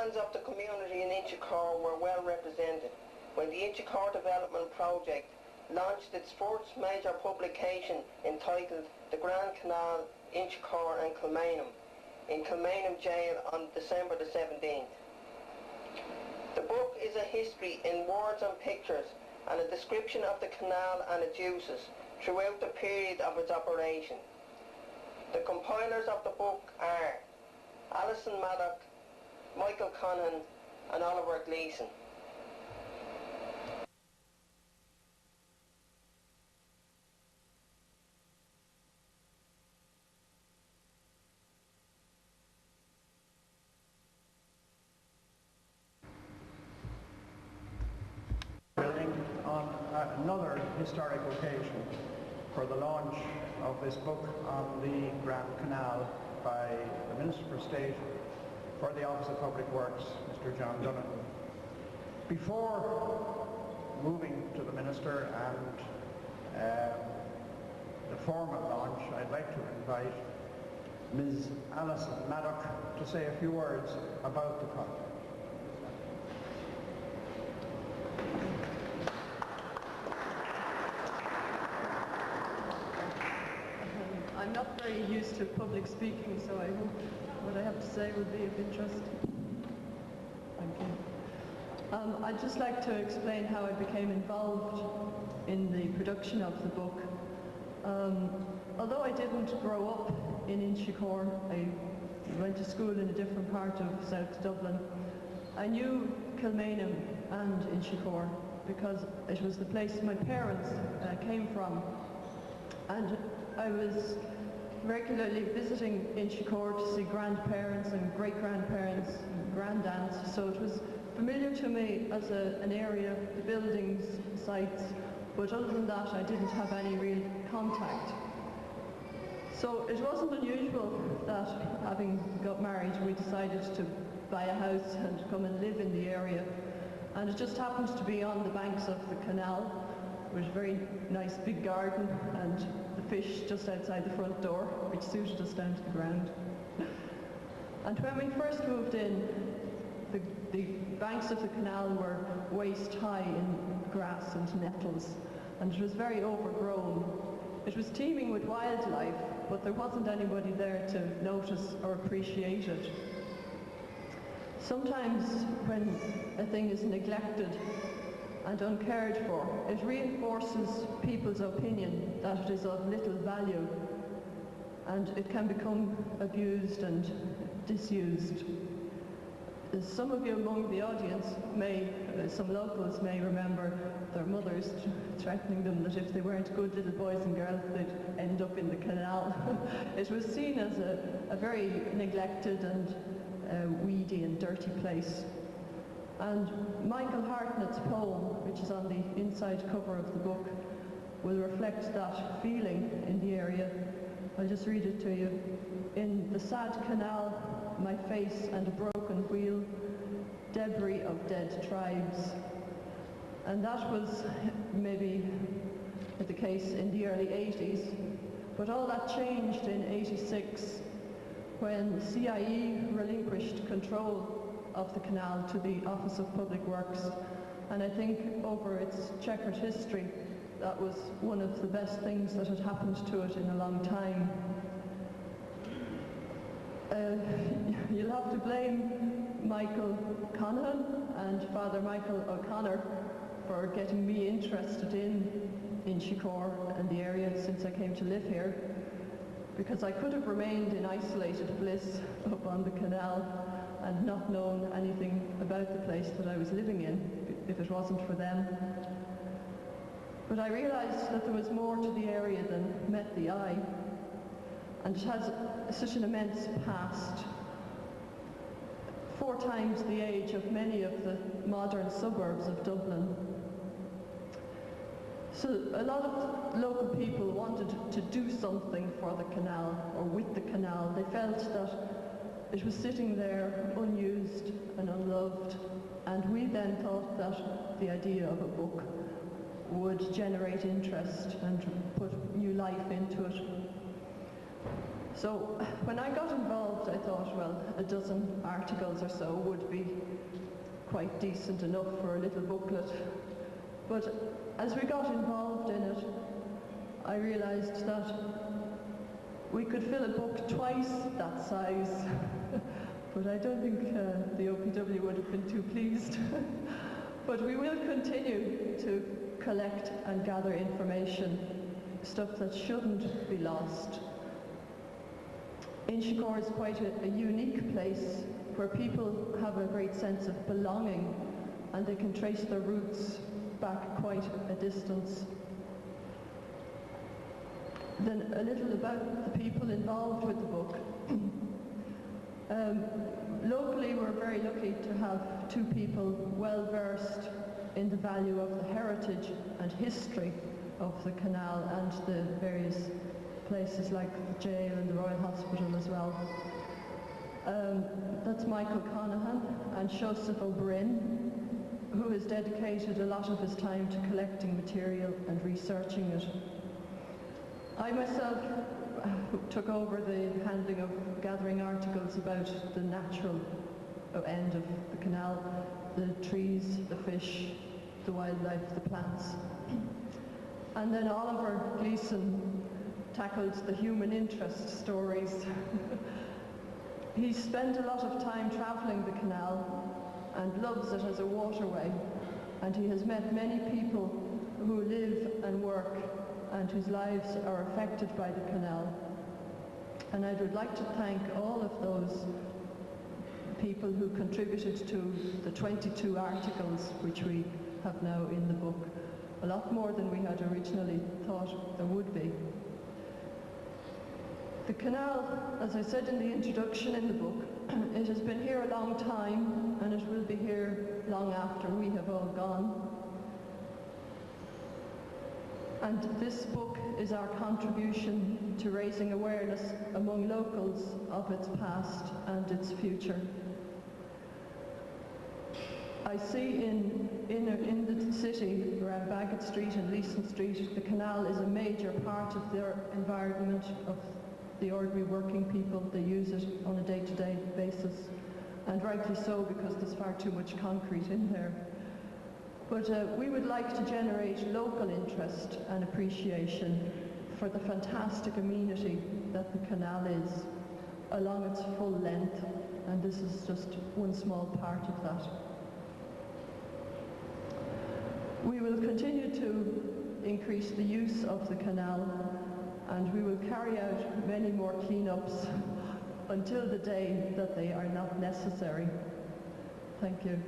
demands of the community in Inchicore were well represented when the Inchicore Development Project launched its first major publication entitled The Grand Canal, Inchicore and Kilmainham in Kilmainham Gaol on December the 17th. The book is a history in words and pictures and a description of the canal and its uses throughout the period of its operation. The compilers of the book are Alison, Madoc, Michael Conhan and Oliver Gleeson. Building on another historic occasion for the launch of this book on the Grand Canal by the Minister for State for the Office of Public Works, Mr. John Dunnan. Before moving to the Minister and the formal launch, I'd like to invite Ms. Alison Madoc to say a few words about the project. I'm not very used to public speaking, so I hope what I have to say will be of interest. Thank you. I'd just like to explain how I became involved in the production of the book. Although I didn't grow up in Inchicore, I went to school in a different part of South Dublin. I knew Kilmainham and Inchicore because it was the place my parents came from, and I was regularly visiting Inchicore to see grandparents and great-grandparents and grandaunts, so it was familiar to me as an area, the buildings, sites, but other than that I didn't have any real contact. So it wasn't unusual that, having got married, we decided to buy a house and come and live in the area, and it just happened to be on the banks of the canal. It was a very nice big garden and the fish just outside the front door, which suited us down to the ground. And when we first moved in, the banks of the canal were waist high in grass and nettles, and it was very overgrown. It was teeming with wildlife, but there wasn't anybody there to notice or appreciate it. Sometimes when a thing is neglected and uncared for, it reinforces people's opinion that it is of little value, and it can become abused and disused. Some of you among the audience may, some locals may remember their mothers threatening them that if they weren't good little boys and girls, they'd end up in the canal. It was seen as a very neglected and weedy and dirty place. And Michael Hartnett's poem, which is on the inside cover of the book, will reflect that feeling in the area. I'll just read it to you. In the sad canal, my face and a broken wheel, debris of dead tribes. And that was maybe the case in the early 80s, but all that changed in 86 when CIE relinquished control of the canal to the Office of Public Works, and I think over its checkered history that was one of the best things that had happened to it in a long time. You'll have to blame Michael Conhan and Father Michael O'Connor for getting me interested in Inchicore and the area since I came to live here, because I could have remained in isolated bliss up on the canal and not known anything about the place that I was living in if it wasn't for them. But I realised that there was more to the area than met the eye, and it has such an immense past, 4 times the age of many of the modern suburbs of Dublin. So a lot of local people wanted to do something for the canal or with the canal. They felt that it was sitting there unused and unloved, and we then thought that the idea of a book would generate interest and put new life into it. So when I got involved, I thought, well, a dozen articles or so would be quite decent enough for a little booklet. But as we got involved in it, I realised that we could fill a book twice that size. But I don't think the OPW would have been too pleased. But we will continue to collect and gather information, stuff that shouldn't be lost. Inchicore is quite a unique place where people have a great sense of belonging and they can trace their roots back quite a distance. Then a little about the people involved with the book. Locally, we're very lucky to have two people well versed in the value of the heritage and history of the canal and the various places like the jail and the Royal Hospital as well. That's Michael Conahan and Joseph O'Brien, who has dedicated a lot of his time to collecting material and researching it. I myself took over the handling of gathering articles about the natural end of the canal, the trees, the fish, the wildlife, the plants. And then Oliver Gleeson tackled the human interest stories. He spent a lot of time travelling the canal and loves it as a waterway, and he has met many people who live and work and whose lives are affected by the canal. And I would like to thank all of those people who contributed to the 22 articles which we have now in the book. A lot more than we had originally thought there would be. The canal, as I said in the introduction in the book, it has been here a long time and it will be here long after we have all gone. And this book is our contribution to raising awareness among locals of its past and its future. I see in the city, around Bagot Street and Leeson Street, the canal is a major part of their environment, of the ordinary working people. They use it on a day-to-day basis, and rightly so, because there's far too much concrete in there. But we would like to generate local interest and appreciation for the fantastic amenity that the canal is along its full length, and this is just one small part of that. We will continue to increase the use of the canal, and we will carry out many more clean-ups until the day that they are not necessary. Thank you.